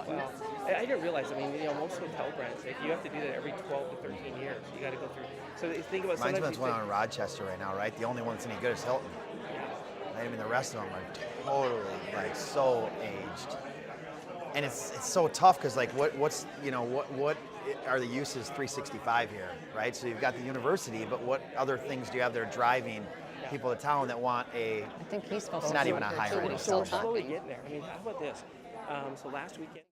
Well, I didn't realize. I mean, most hotel brands, like, you have to do that every 12 to 13 years. You got to go through. So think about Mine's sometimes been one on Rochester right now, right? The only one that's any good is Hilton. I mean, the rest of them are totally like so aged, and it's so tough because like what are the uses 365 here, right? So you've got the university, but what other things do you have that are driving people to town that want a? I think he's supposed to Not be even a here high too, rate but of he's So still we're cell phone. slowly talking. getting there. I mean, how about this? So last weekend.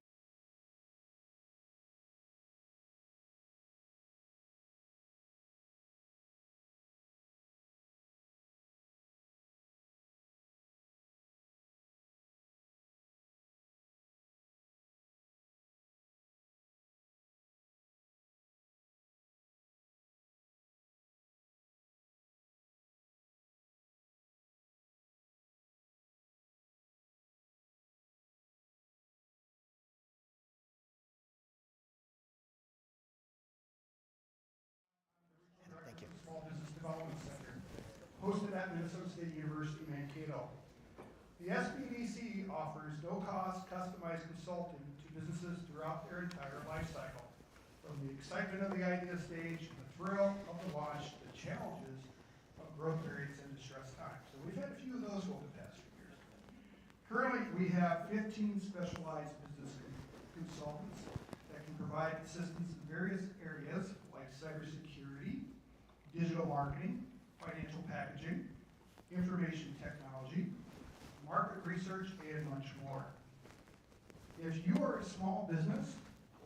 Thank you. Small Business Development Center, hosted at Minnesota State University, Mankato. The SBDC offers no-cost customized consulting to businesses throughout their entire life cycle. From the excitement of the idea stage, the thrill of the launch, the challenges of growth periods and distress times. So we've had a few of those over the past few years. Currently, we have 15 specialized business consultants that can provide assistance in various areas like cybersecurity, digital marketing, financial packaging, information technology, market research, and much more. If you are a small business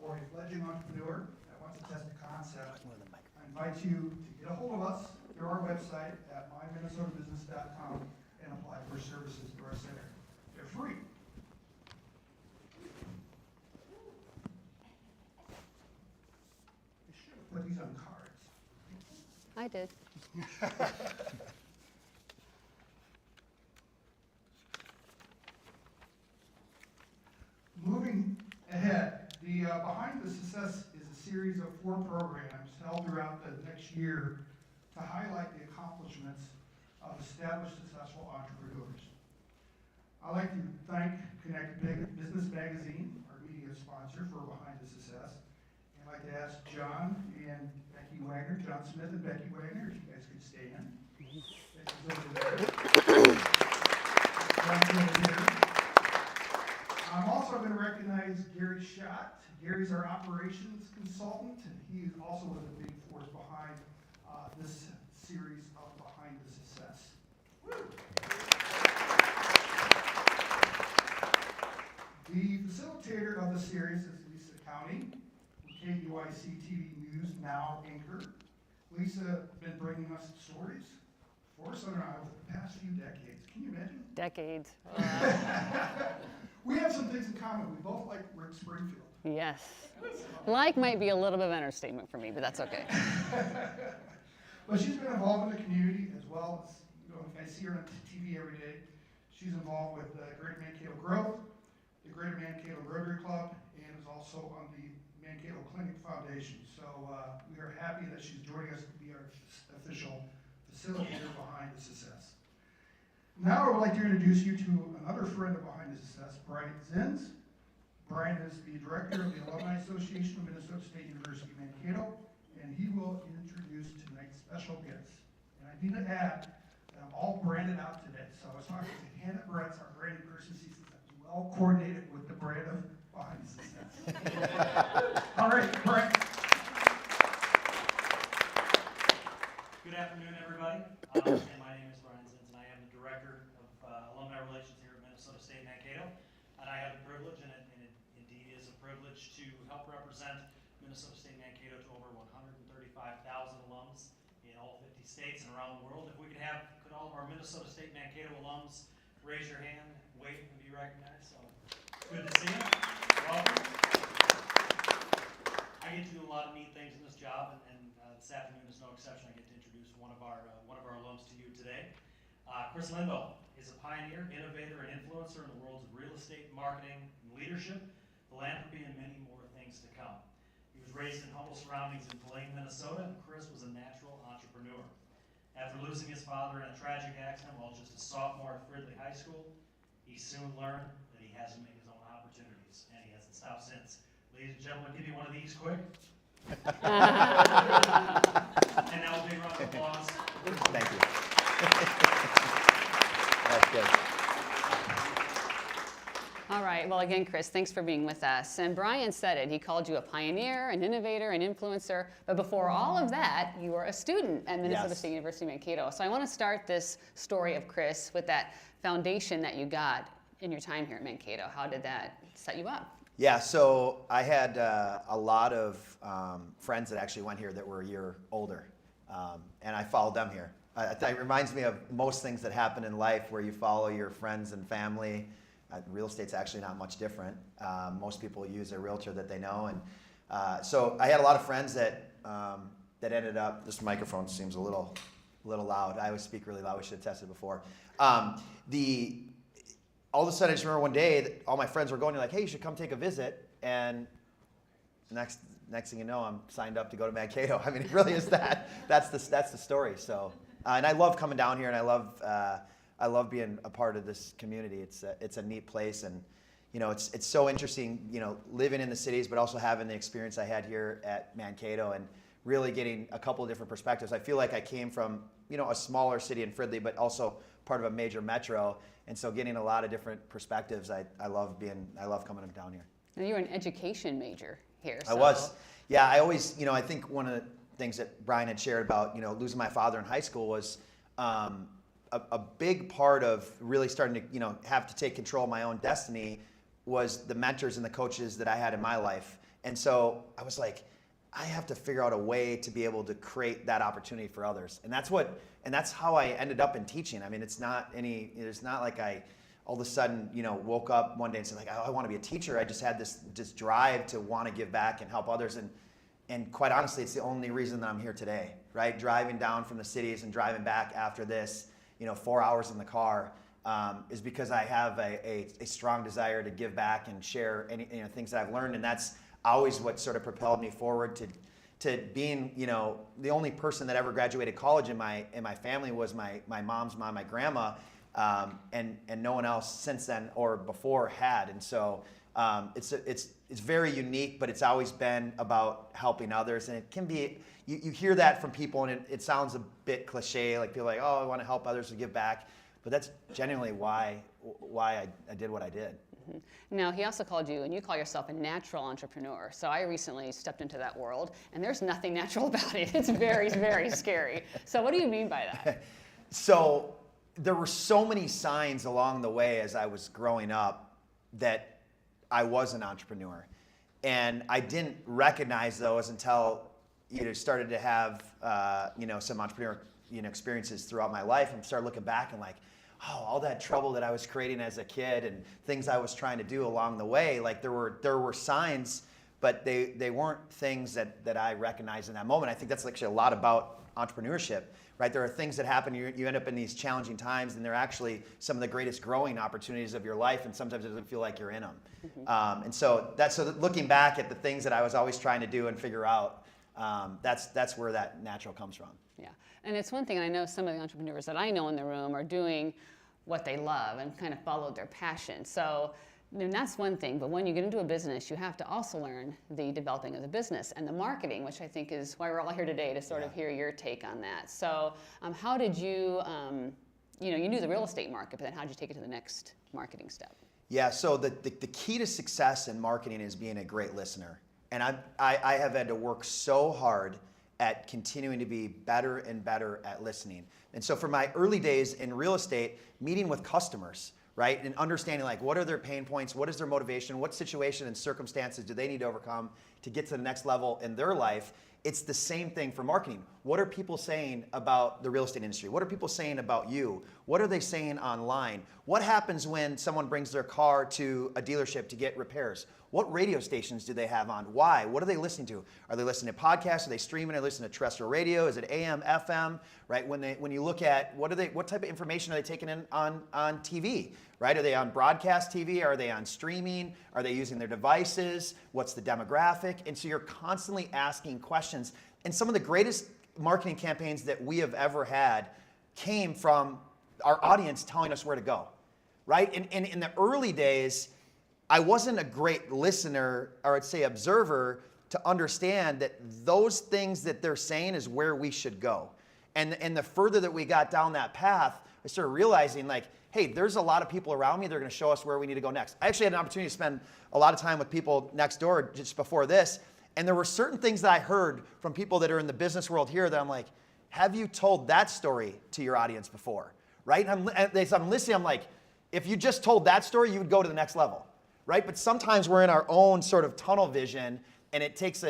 or a fledgling entrepreneur that wants to test a concept, I invite you to get a hold of us through our website at myminnesotabusiness.com and apply for services through our center. They're free. I should have put these on cards. I did. Moving ahead, the Behind the Success is a series of 4 programs held throughout the next year to highlight the accomplishments of established successful entrepreneurs. I'd like to thank Connected Business Magazine, our media sponsor, for Behind the Success. And I'd like to ask John and Becky Wagner, John Smith and Becky Wagner, if you guys could stand. Becky's over there. John's over here. I'm also going to recognize Gary Schott. Gary's our operations consultant, and he is also one of the big force behind this series of Behind the Success. Woo. The facilitator of the series is Lisa County, KUIC TV News Now anchor. Lisa has been bringing us stories for us over the past few decades. Can you imagine? Decades. We have some things in common. We both like Rick Springfield. Yes. Like might be a little bit of an understatement for me, but that's okay. But she's been involved in the community as well as, I see her on TV every day. She's involved with Greater Mankato Growth, the Greater Mankato Rotary Club, and is also on the Mankato Clinic Foundation. So we are happy that she's joining us to be our official facilitator Behind the Success. Now I would like to introduce you to another friend of Behind the Success, Brian Zins. Brian is the director of the Alumni Association of Minnesota State University, Mankato, and he will introduce tonight's special guests. And I need to add that I'm all branded out today. So I was talking to Hannah Bretz, our branding person. She says I'm well coordinated with the brand of Behind the Success. All right, Brian. Good afternoon, everybody. And my name is Brian Zins, and I am the Director of Alumni Relations here at Minnesota State Mankato. And I have the privilege, and it indeed is a privilege, to help represent Minnesota State Mankato to over 135,000 alums in all 50 states and around the world. If we could all of our Minnesota State Mankato alums raise your hand, wave, and be recognized. So good to see you. Welcome. I get to do a lot of neat things in this job, and this afternoon is no exception. I get to introduce one of our alums to you today. Kris Lindahl is a pioneer, innovator, and influencer in the worlds of real estate, marketing, and leadership, philanthropy, and many more things to come. He was raised in humble surroundings in Blaine, Minnesota, and Kris was a natural entrepreneur. After losing his father in a tragic accident while just a sophomore at Fridley High School, he soon learned that he has to make his own opportunities, and he hasn't stopped Ladies and gentlemen, give me one of these quick. And now a big round of applause. Thank you. That's good. All right. Well, again, Kris, thanks for being with us. And Brian said it. He called you a pioneer, an innovator, an influencer. But before all of that, you were a student at Minnesota Yes. State University Mankato. So I want to start this story of Kris with that foundation that you got in your time here at Mankato. How did that set you up? Yeah, so I had a lot of friends that actually went here that were a year older, and I followed them here. It reminds me of most things that happen in life where you follow your friends and family. Real estate's actually not much different. Most people use a realtor that they know, and so I had a lot of friends that ended up. This microphone seems a little loud. I always speak really loud. We should have tested before. All of a sudden, I just remember one day that all my friends were going. They're like, "Hey, you should come take a visit." And next thing you know, I'm signed up to go to Mankato. I mean, it really is that. That's the story. So, and I love coming down here, and I love being a part of this community. It's a neat place, and it's so interesting. Living in the cities, but also having the experience I had here at Mankato, and really getting a couple of different perspectives. I feel like I came from a smaller city in Fridley, but also part of a major metro. And so getting a lot of different perspectives, I love coming down here. And you were an education major here. I was. Yeah, I always, I think one of the things that Brian had shared about, losing my father in high school was a big part of really starting to, have to take control of my own destiny was the mentors and the coaches that I had in my life. And so I was like, I have to figure out a way to be able to create that opportunity for others. And that's how I ended up in teaching. I mean, it's not like I all of a sudden, woke up one day and said like, I want to be a teacher. I just had this drive to want to give back and help others. And quite honestly, it's the only reason that I'm here today, right? Driving down from the cities and driving back after this, 4 hours in the car, is because I have a strong desire to give back and share any things that I've learned. And that's always what sort of propelled me forward to being, the only person that ever graduated college in my family was my mom's mom, my grandma, and no one else since then or before had. And so it's very unique, but it's always been about helping others. And it can be, you hear that from people, and it sounds a bit cliche, like people are like, oh, I want to help others to give back. But that's genuinely why I did what I did. Now, he also called you, and you call yourself a natural entrepreneur. So I recently stepped into that world, and there's nothing natural about it. It's very, very scary. So what do you mean by that? So there were so many signs along the way as I was growing up that I was an entrepreneur. And I didn't recognize those until started to have some entrepreneur experiences throughout my life, and started looking back and like, oh, all that trouble that I was creating as a kid and things I was trying to do along the way, like there were signs, but they weren't things that I recognized in that moment. I think that's actually a lot about entrepreneurship, right? There are things that happen, you end up in these challenging times, and they're actually some of the greatest growing opportunities of your life, and sometimes it doesn't feel like you're in them. Mm-hmm. And so looking back at the things that I was always trying to do and figure out, that's where that natural comes from. Yeah, and it's one thing, and I know some of the entrepreneurs that I know in the room are doing what they love and kind of followed their passion. So and that's one thing, but when you get into a business, you have to also learn the developing of the business and the marketing, which I think is why we're all here today, to sort of hear your take on that. So how did you, you knew the real estate market, but then how did you take it to the next marketing step? Yeah, so the key to success in marketing is being a great listener. And I have had to work so hard at continuing to be better and better at listening. And so for my early days in real estate, meeting with customers, right? And understanding like what are their pain points, what is their motivation, what situation and circumstances do they need to overcome to get to the next level in their life. It's the same thing for marketing. What are people saying about the real estate industry? What are people saying about you? What are they saying online? What happens when someone brings their car to a dealership to get repairs? What radio stations do they have on? Why? What are they listening to? Are they listening to podcasts? Are they streaming? Are they listening to terrestrial radio? Is it AM, FM? Right? When you look at what type of information are they taking in on TV? Right? Are they on broadcast TV? Are they on streaming? Are they using their devices? What's the demographic? And so you're constantly asking questions. And some of the greatest marketing campaigns that we have ever had came from our audience telling us where to go. Right? And in the early days, I wasn't a great listener, or I'd say observer, to understand that those things that they're saying is where we should go. And the further that we got down that path, I started realizing, like, hey, there's a lot of people around me that are going to show us where we need to go next. I actually had an opportunity to spend a lot of time with people next door just before this, and there were certain things that I heard from people that are in the business world here that I'm like, have you told that story to your audience before? Right? And I'm listening, I'm like, if you just told that story, you would go to the next level, right? But sometimes we're in our own sort of tunnel vision, and it takes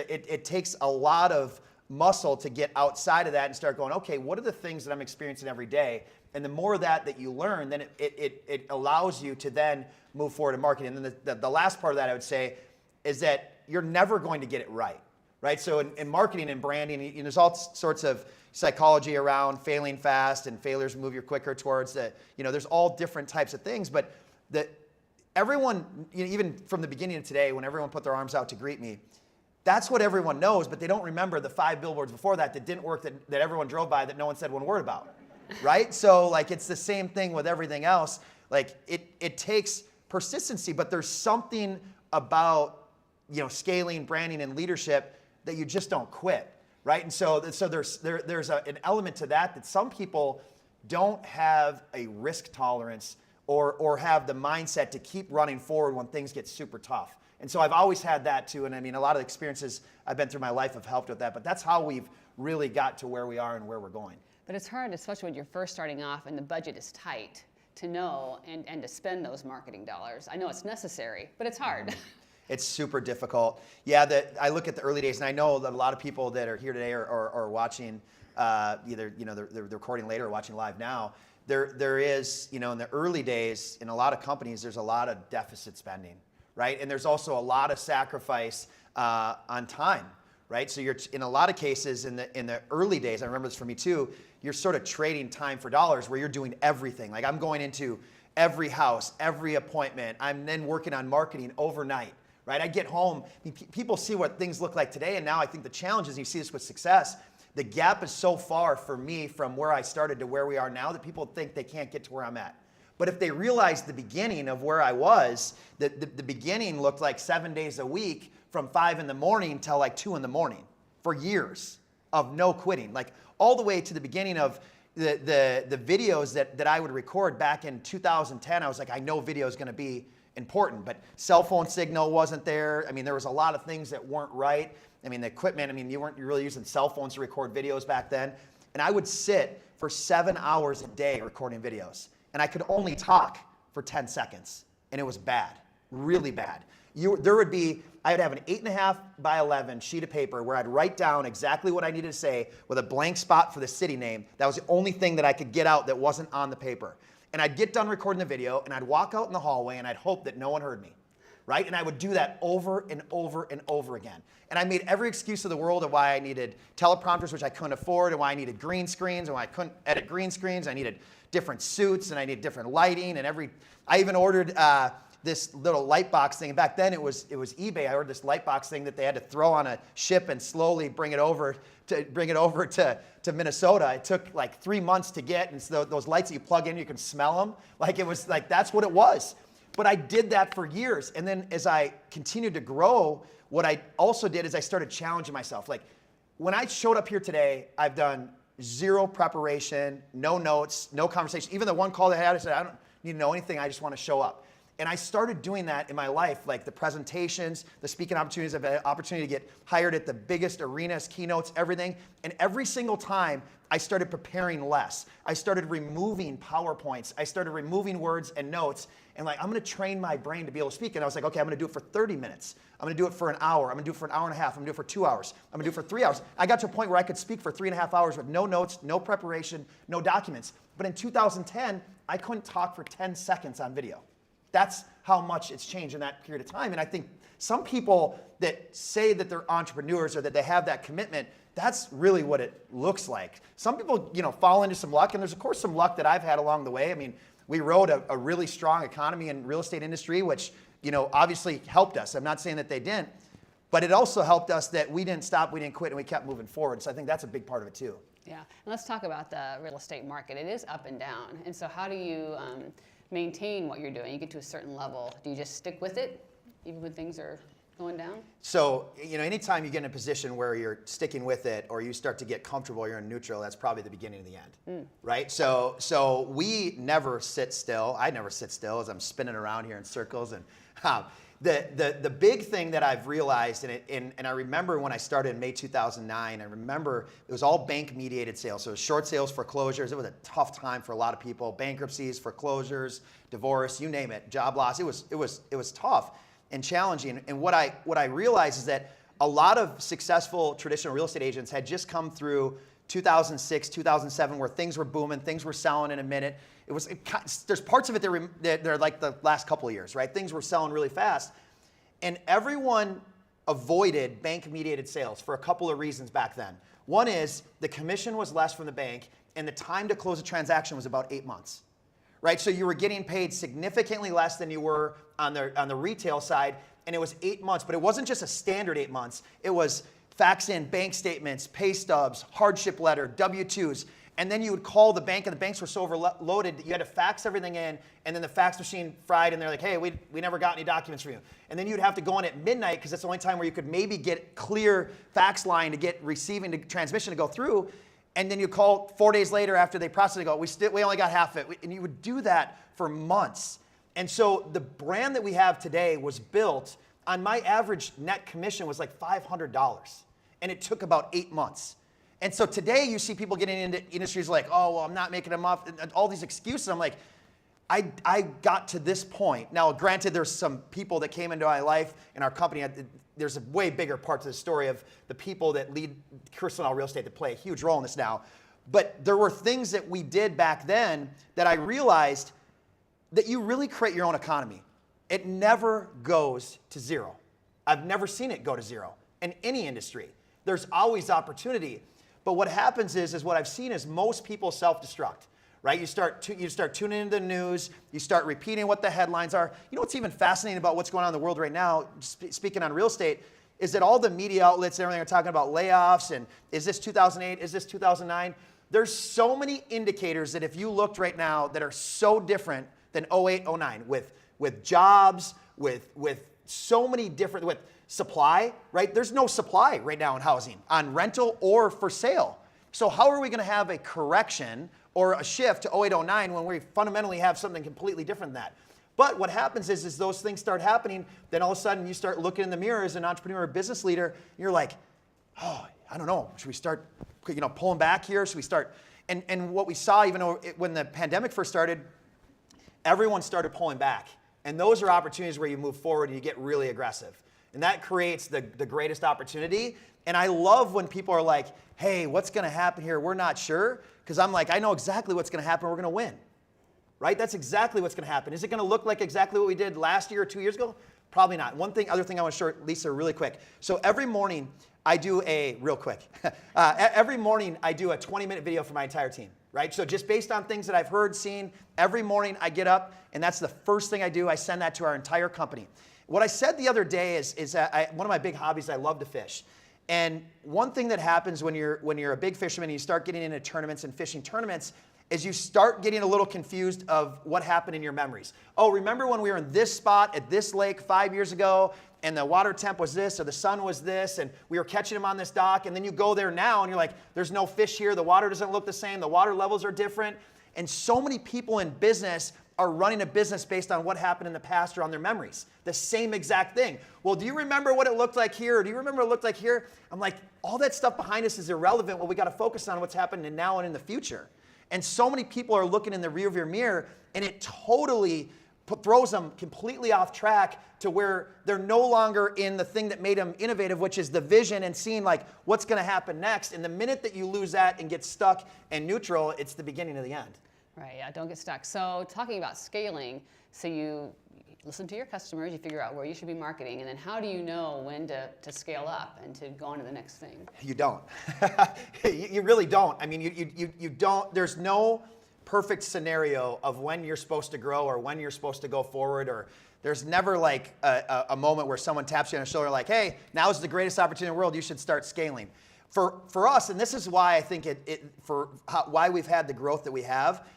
a lot of muscle to get outside of that and start going, okay, what are the things that I'm experiencing every day? And the more that you learn, then it allows you to then move forward in marketing. And then the last part of that I would say is that you're never going to get it right? So in marketing and branding, there's all sorts of psychology around failing fast and failures move you quicker towards the, there's all different types of things. But everyone, even from the beginning of today, when everyone put their arms out to greet me, that's what everyone knows, but they don't remember the 5 billboards before that didn't work, that everyone drove by that no one said one word about, right? So like it's the same thing with everything else. Like it takes persistency, but there's something about scaling, branding, and leadership that you just don't quit, right? And so there's an element to that some people don't have a risk tolerance or have the mindset to keep running forward when things get super tough. And so I've always had that too, and I mean, a lot of the experiences I've been through my life have helped with that, but that's how we've really got to where we are and where we're going. But it's hard, especially when you're first starting off and the budget is tight, to know and to spend those marketing dollars. I know it's necessary, but it's hard. It's super difficult. Yeah, I look at the early days, and I know that a lot of people that are here today are watching, either they're recording later or watching live now. There is, in the early days, in a lot of companies, there's a lot of deficit spending. Right? And there's also a lot of sacrifice on time, right? So you're in a lot of cases in the early days, I remember this for me too, you're sort of trading time for dollars where you're doing everything. Like I'm going into every house, every appointment. I'm then working on marketing overnight, right? I get home, people see what things look like today, and now I think the challenge is, you see this with success, the gap is so far for me from where I started to where we are now that people think they can't get to where I'm at. But if they realized the beginning of where I was, the beginning looked like 7 days a week from 5 in the morning till like 2 in the morning for years of no quitting. Like all the way to the beginning of the videos that I would record back in 2010, I was like, I know video is going to be important, but cell phone signal wasn't there. I mean, there was a lot of things that weren't right. I mean, the equipment, you weren't really using cell phones to record videos back then. And I would sit for 7 hours a day recording videos. And I could only talk for 10 seconds. And it was bad, really bad. I would have an 8.5 by 11 sheet of paper where I'd write down exactly what I needed to say with a blank spot for the city name. That was the only thing that I could get out that wasn't on the paper. And I'd get done recording the video, and I'd walk out in the hallway, and I'd hope that no one heard me, right? And I would do that over and over and over again. And I made every excuse of the world of why I needed teleprompters, which I couldn't afford, and why I needed green screens, and why I couldn't edit green screens. I needed different suits, and I needed different lighting, and I even ordered this little light box thing. And back then it was eBay. I ordered this light box thing that they had to throw on a ship and slowly bring it over to Minnesota. It took like 3 months to get, and so those lights that you plug in, you can smell them. Like it was like, that's what it was. But I did that for years. And then as I continued to grow, what I also did is I started challenging myself. Like when I showed up here today, I've done zero preparation, no notes, no conversation. Even the one call that I had, I said, I don't need to know anything. I just want to show up. And I started doing that in my life, like the presentations, the speaking opportunities. I've had an opportunity to get hired at the biggest arenas, keynotes, everything. And every single time, I started preparing less. I started removing PowerPoints. I started removing words and notes. And like, I'm going to train my brain to be able to speak. And I was like, okay, I'm going to do it for 30 minutes. I'm going to do it for an hour. I'm going to do it for an hour and a half. I'm going to do it for 2 hours. I'm going to do it for 3 hours. I got to a point where I could speak for 3.5 hours with no notes, no preparation, no documents. But in 2010, I couldn't talk for 10 seconds on video. That's how much it's changed in that period of time. And I think some people that say that they're entrepreneurs or that they have that commitment, that's really what it looks like. Some people, fall into some luck, and there's of course some luck that I've had along the way. I mean, we rode a really strong economy and real estate industry, which, obviously helped us. I'm not saying that they didn't, but it also helped us that we didn't stop, we didn't quit, and we kept moving forward. So I think that's a big part of it too. Yeah, and let's talk about the real estate market. It is up and down. And so how do you maintain what you're doing? You get to a certain level. Do you just stick with it even when things are going down? So, anytime you get in a position where you're sticking with it or you start to get comfortable, you're in neutral, that's probably the beginning of the end, right? So we never sit still. I never sit still as I'm spinning around here in circles. And the big thing that I've realized, and I remember when I started in May 2009, I remember it was all bank-mediated sales. So it was short sales, foreclosures. It was a tough time for a lot of people. Bankruptcies, foreclosures, divorce, you name it, job loss. It was tough and challenging. And what I realized is that a lot of successful traditional real estate agents had just come through 2006, 2007, where things were booming, things were selling in a minute. There's parts of it that are like the last couple of years, right? Things were selling really fast. And everyone avoided bank-mediated sales for a couple of reasons back then. One is the commission was less from the bank, and the time to close a transaction was about 8 months. Right, so you were getting paid significantly less than you were on the retail side, and it was 8 months. But it wasn't just a standard 8 months. It was fax in bank statements, pay stubs, hardship letter, W-2s, and then you would call the bank, and the banks were so overloaded that you had to fax everything in, and then the fax machine fried, and they're like, hey, we never got any documents from you. And then you'd have to go in at midnight because that's the only time where you could maybe get clear fax line to get receiving to transmission to go through. And then you call 4 days later after they process it, go, we only got half of it. And you would do that for months. And so the brand that we have today was built on my average net commission was like $500. And it took about 8 months. And so today you see people getting into industries like, oh, well, I'm not making enough, and all these excuses. I'm like, I got to this point. Now, granted, there's some people that came into my life in our company. There's a way bigger part to the story of the people that lead Kris Lindahl Real Estate that play a huge role in this now. But there were things that we did back then that I realized that you really create your own economy. It never goes to zero. I've never seen it go to zero in any industry. There's always opportunity. But what happens is what I've seen is most people self-destruct. Right? You start tuning into the news. You start repeating what the headlines are. You know what's even fascinating about what's going on in the world right now, speaking on real estate, is that all the media outlets and everything are talking about layoffs and is this 2008, is this 2009? There's so many indicators that if you looked right now that are so different than 08, 09 with jobs, with so many different, with supply, right? There's no supply right now in housing, on rental or for sale. So how are we going to have a correction or a shift to 08, 09 when we fundamentally have something completely different than that? But what happens is those things start happening, then all of a sudden you start looking in the mirror as an entrepreneur or business leader, and you're like, oh, I don't know, should we start pulling back here? Should we start? And what we saw even when the pandemic first started, everyone started pulling back. And those are opportunities where you move forward and you get really aggressive. And that creates the greatest opportunity. And I love when people are like, hey, what's going to happen here? We're not sure. Because I'm like, I know exactly what's going to happen. We're going to win. Right? That's exactly what's going to happen. Is it going to look like exactly what we did last year or 2 years ago? Probably not. Other thing I want to show Lisa really quick. So every morning I do every morning I do a 20-minute video for my entire team. Right? So just based on things that I've heard, seen, every morning I get up and that's the first thing I do. I send that to our entire company. What I said the other day is one of my big hobbies, I love to fish. And one thing that happens when you're a big fisherman and you start getting into tournaments and fishing tournaments is you start getting a little confused of what happened in your memories. Oh, remember when we were in this spot at this lake 5 years ago and the water temp was this or the sun was this and we were catching them on this dock, and then you go there now and you're like, there's no fish here, the water doesn't look the same, the water levels are different. And so many people in business are running a business based on what happened in the past or on their memories. The same exact thing. Well, do you remember what it looked like here? Or do you remember what it looked like here? I'm like, all that stuff behind us is irrelevant. What we got to focus on what's happening now and in the future. And so many people are looking in the rearview mirror, and it totally throws them completely off track to where they're no longer in the thing that made them innovative, which is the vision and seeing like what's going to happen next. And the minute that you lose that and get stuck and neutral, it's the beginning of the end. Right, yeah, don't get stuck. So talking about scaling, so you listen to your customers, you figure out where you should be marketing, and then how do you know when to scale up and to go on to the next thing? You don't. You really don't. I mean, you don't. There's no perfect scenario of when you're supposed to grow or when you're supposed to go forward, or there's never like a moment where someone taps you on the shoulder like, hey, now is the greatest opportunity in the world, you should start scaling. For us, and this is why I think why we've had the growth that we have,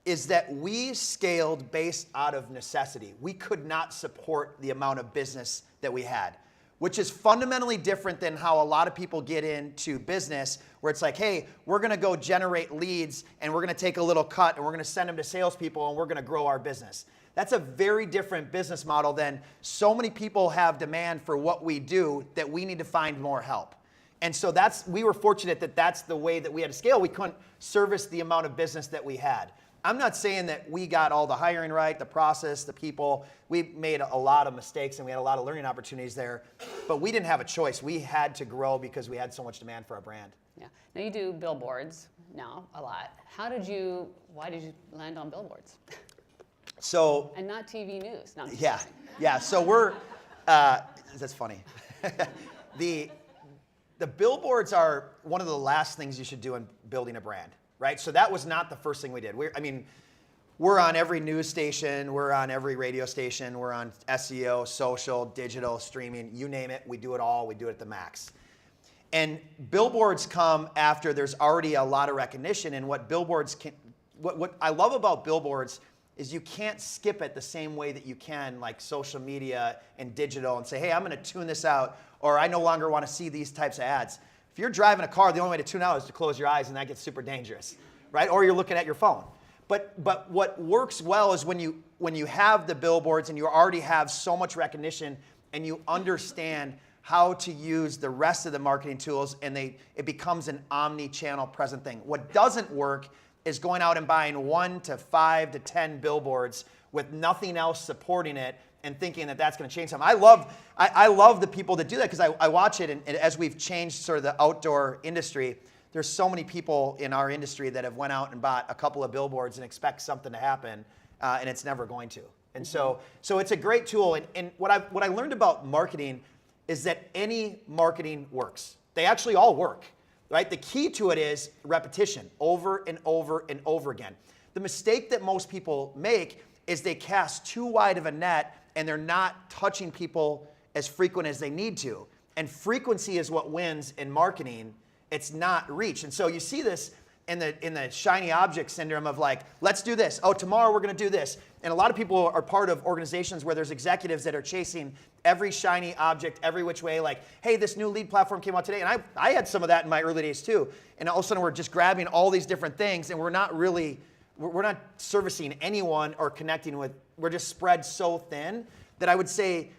is that we scaled based out of necessity. We could not support the amount of business that we had, which is fundamentally different than how a lot of people get into business, where it's like, hey, we're gonna go generate leads and we're gonna take a little cut and we're gonna send them to salespeople and we're gonna grow our business. That's a very different business model than so many people have demand for what we do that we need to find more help. And so we were fortunate that that's the way that we had to scale. We couldn't service the amount of business that we had. I'm not saying that we got all the hiring right, the process, the people. We made a lot of mistakes and we had a lot of learning opportunities there, but we didn't have a choice. We had to grow because we had so much demand for our brand. Yeah. Now you do billboards now a lot. Why did you land on billboards? So. And not TV news. No, Yeah. So we're, that's funny. The billboards are one of the last things you should do in building a brand. Right? So that was not the first thing we did. We're on every news station, we're on every radio station, we're on SEO, social, digital, streaming, you name it, we do it all, we do it at the max. And billboards come after there's already a lot of recognition, and what I love about billboards is you can't skip it the same way that you can like social media and digital and say, hey, I'm gonna tune this out, or I no longer wanna see these types of ads. If you're driving a car, the only way to tune out is to close your eyes, and that gets super dangerous, right? Or you're looking at your phone. But what works well is when you have the billboards and you already have so much recognition and you understand how to use the rest of the marketing tools, and it becomes an omni-channel present thing. What doesn't work is going out and buying 1 to 5 to 10 billboards with nothing else supporting it and thinking that that's going to change something. I love the people that do that because I watch it, and as we've changed sort of the outdoor industry, there's so many people in our industry that have went out and bought a couple of billboards and expect something to happen, and it's never going to. And so it's a great tool. And what I learned about marketing is that any marketing works. They actually all work, right? The key to it is repetition, over and over and over again. The mistake that most people make is they cast too wide of a net and they're not touching people as frequent as they need to. And frequency is what wins in marketing. It's not reach. And so you see this in the shiny object syndrome of like, let's do this. Oh, tomorrow we're going to do this. And a lot of people are part of organizations where there's executives that are chasing every shiny object every which way. Like, hey, this new lead platform came out today. And I had some of that in my early days too. And all of a sudden we're just grabbing all these different things, and we're not servicing anyone or connecting with. We're just spread so thin that I would say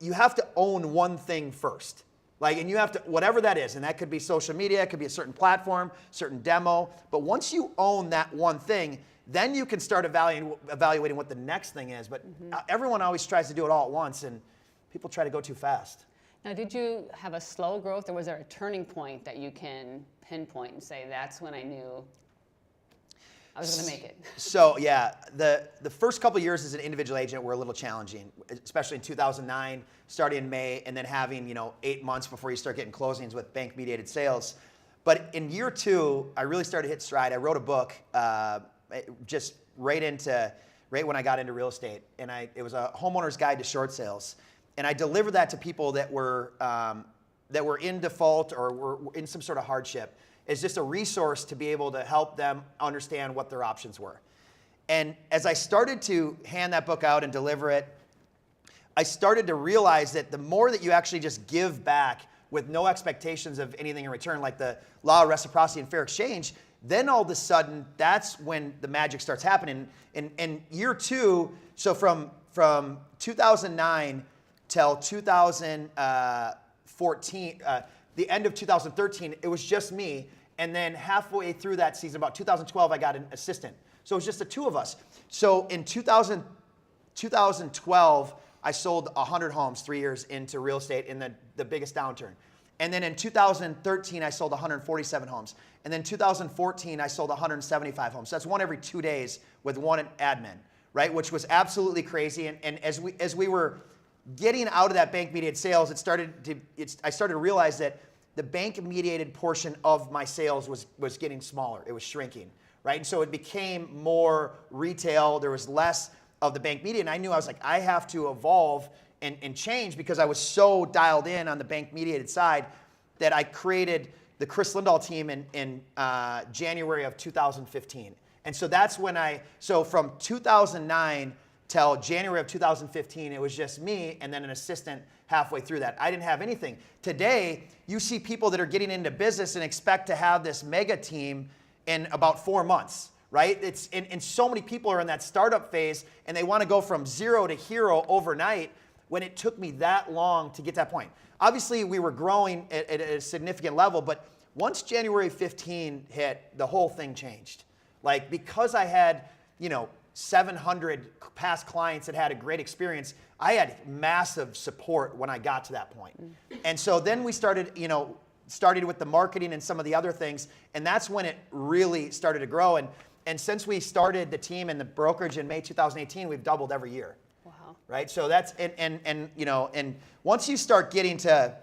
you have to own one thing first. And you have to, whatever that is, and that could be social media, it could be a certain platform, certain demo. But once you own that one thing, then you can start evaluating what the next thing is. But everyone always tries to do it all at once, and people try to go too fast. Now, did you have a slow growth, or was there a turning point that you can pinpoint and say, that's when I knew I was going to make it? So yeah, the first couple of years as an individual agent were a little challenging, especially in 2009, starting in May, and then having 8 months before you start getting closings with bank-mediated sales. But in year 2, I really started to hit stride. I wrote a book just right when I got into real estate, and it was a homeowner's guide to short sales, and I delivered that to people that were in default or were in some sort of hardship. Is just a resource to be able to help them understand what their options were. And as I started to hand that book out and deliver it, I started to realize that the more that you actually just give back with no expectations of anything in return, like the law of reciprocity and fair exchange, then all of a sudden, that's when the magic starts happening. In year 2, so from 2009 till 2014, the end of 2013, it was just me. And then halfway through that season, about 2012, I got an assistant. So it was just the two of us. So in 2012, I sold 100 homes 3 years into real estate in the biggest downturn. And then in 2013, I sold 147 homes. And then 2014, I sold 175 homes. So that's one every 2 days with one admin, right? Which was absolutely crazy. And as we were getting out of that bank-mediated sales, I started to realize that the bank-mediated portion of my sales was getting smaller. It was shrinking, right? And so it became more retail. There was less of the bank media, and I knew I was like, I have to evolve and change, because I was so dialed in on the bank-mediated side that I created the Kris Lindahl team in January of 2015. And so that's when so from 2009 till January of 2015, it was just me and then an assistant halfway through that. I didn't have anything. Today, you see people that are getting into business and expect to have this mega team in about 4 months, right? And so many people are in that startup phase and they want to go from zero to hero overnight when it took me that long to get to that point. Obviously, we were growing at a significant level, but once January 15 hit, the whole thing changed. Like, because I had, 700 past clients that had a great experience, I had massive support when I got to that point. And so then we started with the marketing and some of the other things, and that's when it really started to grow. And since we started the team and the brokerage in May 2018, we've doubled every year. Wow. Right? So that's, and once you start getting to,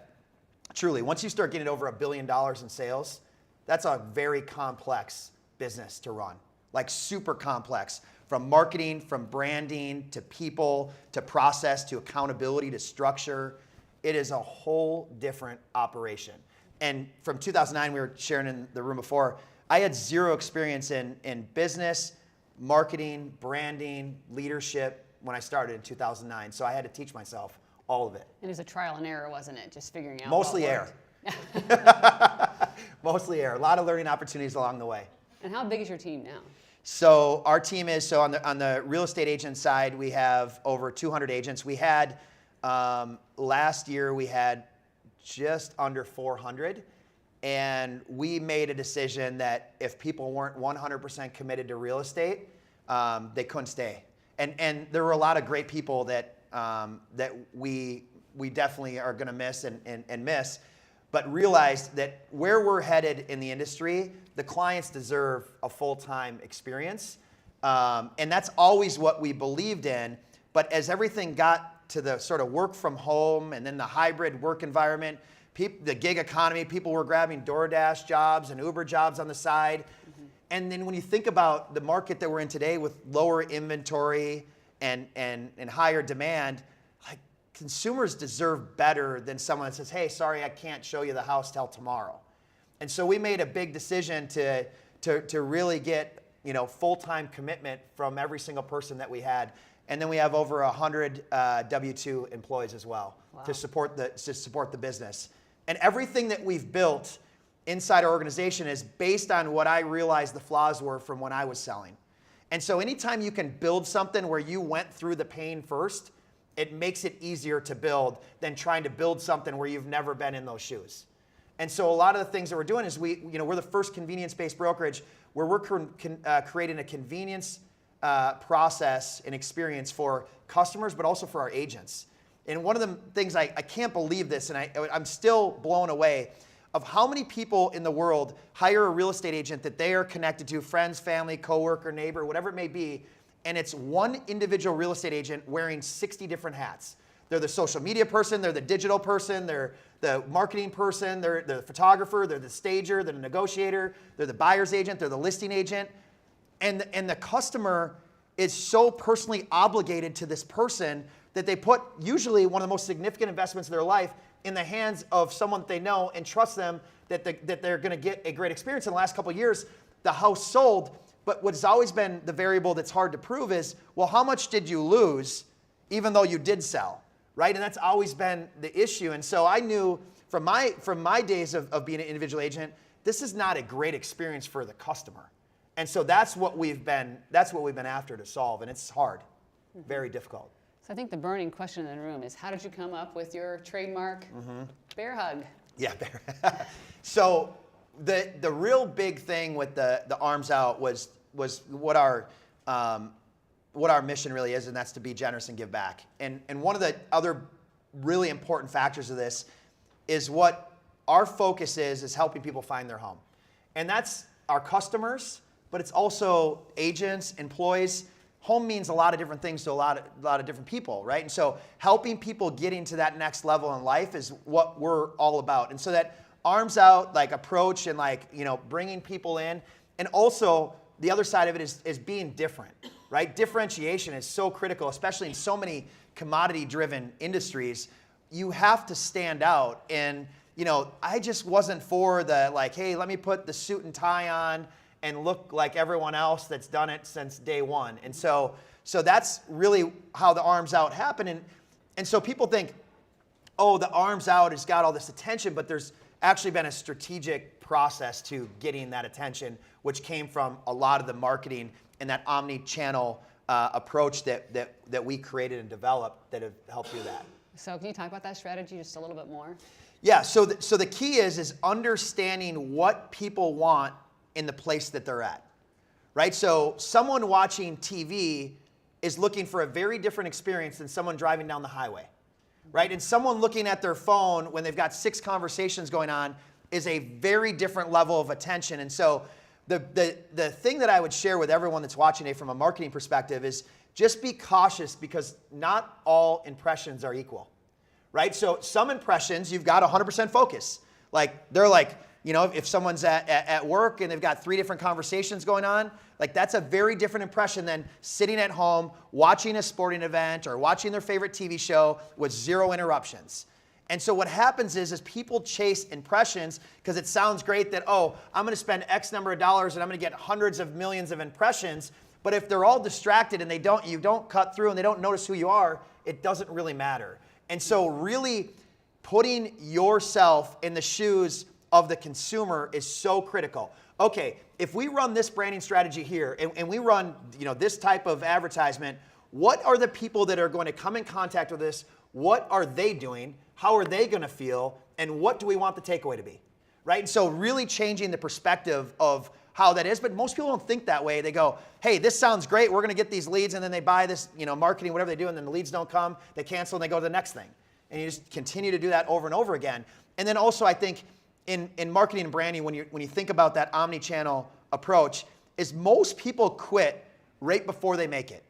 once you start getting over $1 billion in sales, that's a very complex business to run. Like, super complex. From marketing, from branding, to people, to process, to accountability, to structure. It is a whole different operation. And from 2009, we were sharing in the room before, I had zero experience in business, marketing, branding, leadership when I started in 2009. So I had to teach myself all of it. And it was a trial and error, wasn't it? Just figuring out Mostly what error. worked. Mostly error. A lot of learning opportunities along the way. And how big is your team now? So our team is, on the real estate agent side, we have over 200 agents. We had, last year, we had just under 400. And we made a decision that if people weren't 100% committed to real estate, they couldn't stay. And there were a lot of great people that we definitely are going to miss and miss, but realized that where we're headed in the industry, the clients deserve a full-time experience. And that's always what we believed in. But as everything got to the sort of work from home and then the hybrid work environment, the gig economy, people were grabbing DoorDash jobs and Uber jobs on the side. Mm-hmm. And then when you think about the market that we're in today with lower inventory and higher demand, like, consumers deserve better than someone that says, hey, sorry, I can't show you the house till tomorrow. And so we made a big decision to really get, full-time commitment from every single person that we had. And then we have over 100 W-2 employees as well. Wow. to support the business. And everything that we've built inside our organization is based on what I realized the flaws were from when I was selling. And so anytime you can build something where you went through the pain first, it makes it easier to build than trying to build something where you've never been in those shoes. And so a lot of the things that we're doing is we're the first convenience-based brokerage where we're creating a convenience process and experience for customers, but also for our agents. And one of the things I can't believe this, and I'm still blown away, of how many people in the world hire a real estate agent that they are connected to, friends, family, coworker, neighbor, whatever it may be, and it's one individual real estate agent wearing 60 different hats. They're the social media person, they're the digital person, they're the marketing person, they're the photographer, they're the stager, they're the negotiator, they're the buyer's agent, they're the listing agent. And the customer is so personally obligated to this person that they put usually one of the most significant investments of their life in the hands of someone that they know and trust them that they're going to get a great experience. In the last couple of years, the house sold, but what's always been the variable that's hard to prove is, well, how much did you lose even though you did sell, right? And that's always been the issue. And so I knew from my days of being an individual agent, this is not a great experience for the customer. And so that's what we've been after to solve, and it's hard, very difficult. So I think the burning question in the room is, how did you come up with your trademark bear hug? Yeah, bear. So the real big thing with the arms out was what our mission really is, and that's to be generous and give back. And one of the other really important factors of this is what our focus is helping people find their home. And that's our customers, but it's also agents, employees. Home means a lot of different things to a lot of different people, right? And so helping people getting to that next level in life is what we're all about. And so that arms out approach and bringing people in, and also the other side of it is being different, right? Differentiation is so critical, especially in so many commodity-driven industries. You have to stand out, and I just wasn't for the hey, let me put the suit and tie on and look like everyone else that's done it since day one. And so that's really how the arms out happen. And so people think, oh, the arms out has got all this attention, but there's actually been a strategic process to getting that attention, which came from a lot of the marketing and that omni-channel approach that we created and developed that have helped do that. So can you talk about that strategy just a little bit more? Yeah, so the key is understanding what people want in the place that they're at, right? So someone watching TV is looking for a very different experience than someone driving down the highway, right? And someone looking at their phone when they've got 6 conversations going on is a very different level of attention. And so the thing that I would share with everyone that's watching it from a marketing perspective is just be cautious, because not all impressions are equal, right? So some impressions, you've got 100% focus. Like they're like, if someone's at work and they've got 3 different conversations going on, like that's a very different impression than sitting at home, watching a sporting event or watching their favorite TV show with 0 interruptions. And so what happens is people chase impressions because it sounds great that, oh, I'm going to spend X number of dollars and I'm going to get hundreds of millions of impressions. But if they're all distracted and you don't cut through and they don't notice who you are, it doesn't really matter. And so really putting yourself in the shoes of the consumer is so critical. Okay, if we run this branding strategy here and we run this type of advertisement, what are the people that are going to come in contact with this? What are they doing? How are they going to feel? And what do we want the takeaway to be? Right? And so really changing the perspective of how that is. But most people don't think that way. They go, hey, this sounds great. We're going to get these leads. And then they buy this, marketing, whatever they do. And then the leads don't come. They cancel and they go to the next thing. And you just continue to do that over and over again. And then also I think in marketing and branding, when you think about that omni-channel approach, is most people quit right before they make it.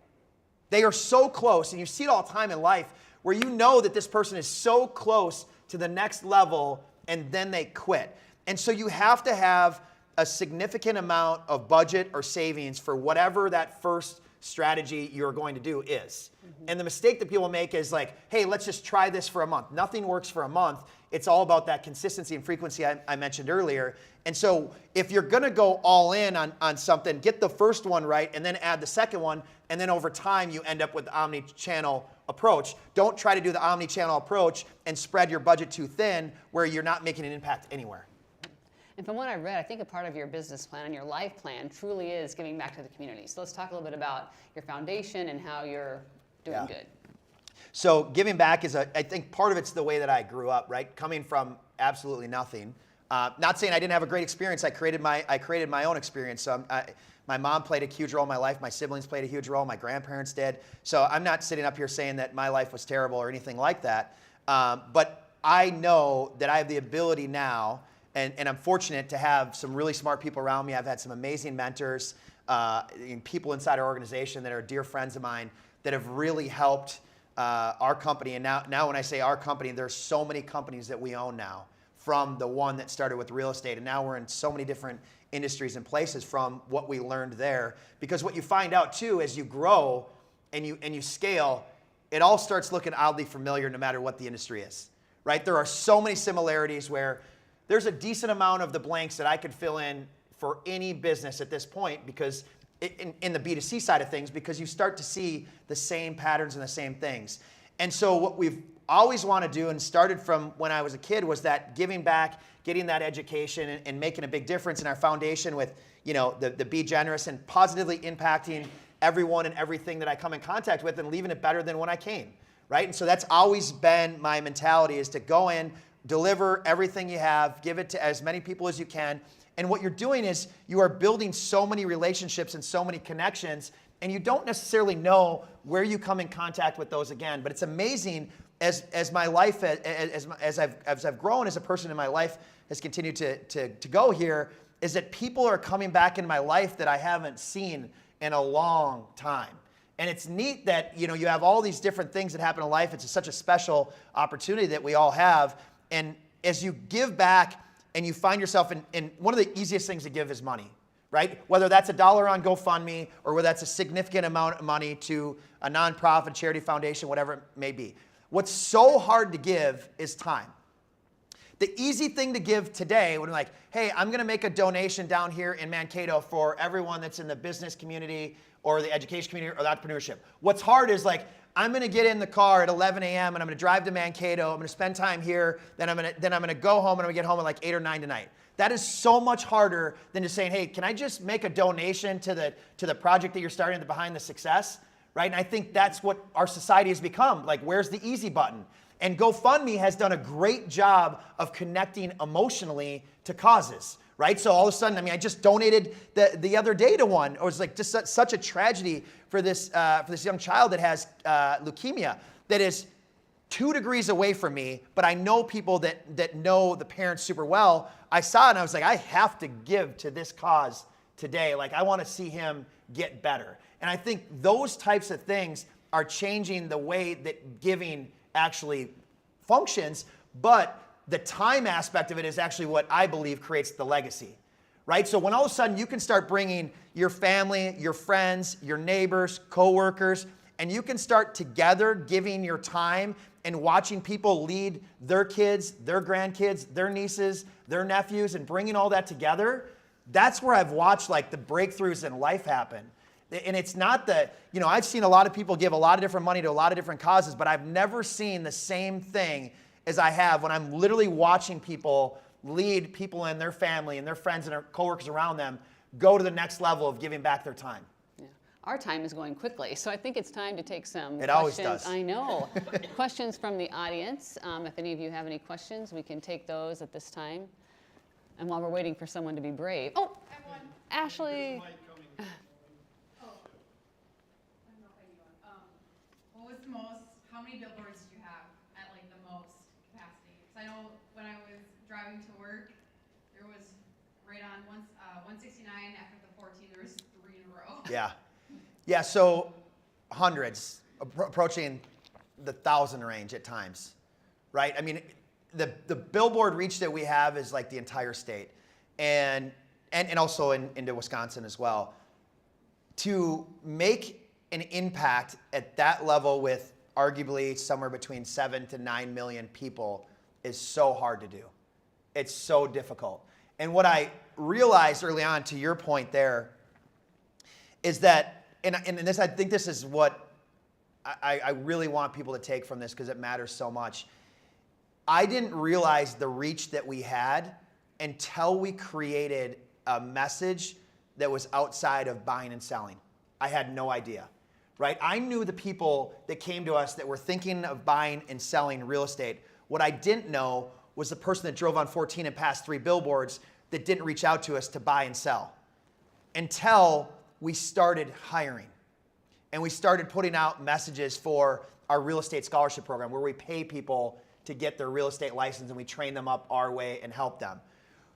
They are so close, and you see it all the time in life, where you know that this person is so close to the next level, and then they quit. And so you have to have a significant amount of budget or savings for whatever that first strategy you're going to do is. Mm-hmm. And the mistake that people make is like, hey, let's just try this for a month. Nothing works for a month. It's all about that consistency and frequency I mentioned earlier. And so if you're going to go all in on something, get the first one right and then add the second one. And then over time, you end up with the omni-channel approach. Don't try to do the omni-channel approach and spread your budget too thin where you're not making an impact anywhere. And from what I read, I think a part of your business plan and your life plan truly is giving back to the community. So let's talk a little bit about your foundation and how you're doing good. So giving back is, I think part of it's the way that I grew up, right? Coming from absolutely nothing. Not saying I didn't have a great experience. I created my own experience. So my mom played a huge role in my life. My siblings played a huge role. My grandparents did. So I'm not sitting up here saying that my life was terrible or anything like that. But I know that I have the ability now, and I'm fortunate to have some really smart people around me. I've had some amazing mentors, and people inside our organization that are dear friends of mine that have really helped our company. And now when I say our company, there's so many companies that we own now, from the one that started with real estate. And now we're in so many different industries and places from what we learned there. Because what you find out too, as you grow and you scale, it all starts looking oddly familiar no matter what the industry is, right? There are so many similarities where there's a decent amount of the blanks that I could fill in for any business at this point, because in the B2C side of things, because you start to see the same patterns and the same things. And so what we've always want to do, and started from when I was a kid, was that giving back, getting that education, and making a big difference in our foundation with, the Be Generous and positively impacting everyone and everything that I come in contact with and leaving it better than when I came, right? And so that's always been my mentality, is to go in, deliver everything you have, give it to as many people as you can. And what you're doing is you are building so many relationships and so many connections, and you don't necessarily know where you come in contact with those again. But it's amazing as my life, as I've grown as a person in my life has continued to go here, is that people are coming back in my life that I haven't seen in a long time. And it's neat that you have all these different things that happen in life. It's such a special opportunity that we all have. And as you give back and you find yourself in one of the easiest things to give is money, right? Whether that's $1 on GoFundMe or whether that's a significant amount of money to a nonprofit, charity, foundation, whatever it may be. What's so hard to give is time. The easy thing to give today would be like, hey, I'm going to make a donation down here in Mankato for everyone that's in the business community or the education community or the entrepreneurship. What's hard is like, I'm going to get in the car at 11 a.m. and I'm going to drive to Mankato. I'm going to spend time here. Then I'm going to go home and I'm going to get home at like 8 or 9 tonight. That is so much harder than just saying, hey, can I just make a donation to the project that you're starting behind the success, right? And I think that's what our society has become. Like, where's the easy button? And GoFundMe has done a great job of connecting emotionally to causes, right? So all of a sudden, I mean, I just donated the other day to one. It was like just such a tragedy for this young child that has leukemia that is 2 degrees away from me, but I know people that know the parents super well. I saw it and I was like, I have to give to this cause today. Like, I want to see him get better. And I think those types of things are changing the way that giving actually functions, but the time aspect of it is actually what I believe creates the legacy, right? So when all of a sudden you can start bringing your family, your friends, your neighbors, coworkers, and you can start together giving your time and watching people lead their kids, their grandkids, their nieces, their nephews, and bringing all that together, that's where I've watched like the breakthroughs in life happen. And it's not that, you know, I've seen a lot of people give a lot of different money to a lot of different causes, but I've never seen the same thing as I have when I'm literally watching people lead people in their family and their friends and their coworkers around them go to the next level of giving back their time. Yeah. Our time is going quickly, so I think it's time to take some It questions. always does. I know. Questions from the audience. If any of you have any questions, we can take those at this time. And while we're waiting for someone to be brave. Oh, Ashley. How many billboards did you have at like the most capacity? Because I know when I was driving to work, there was right on 169 after the 14, there was 3 in a row. Yeah, so hundreds, approaching the 1,000 range at times, right? I mean, the billboard reach that we have is like the entire state and also into Wisconsin as well. To make an impact at that level with arguably somewhere between 7 to 9 million people is so hard to do. It's so difficult. And what I realized early on, to your point there, is that, and this, I think this is what I really want people to take from this because it matters so much. I didn't realize the reach that we had until we created a message that was outside of buying and selling. I had no idea. Right? I knew the people that came to us that were thinking of buying and selling real estate. What I didn't know was the person that drove on 14 and passed 3 billboards that didn't reach out to us to buy and sell until we started hiring. And we started putting out messages for our real estate scholarship program where we pay people to get their real estate license and we train them up our way and help them.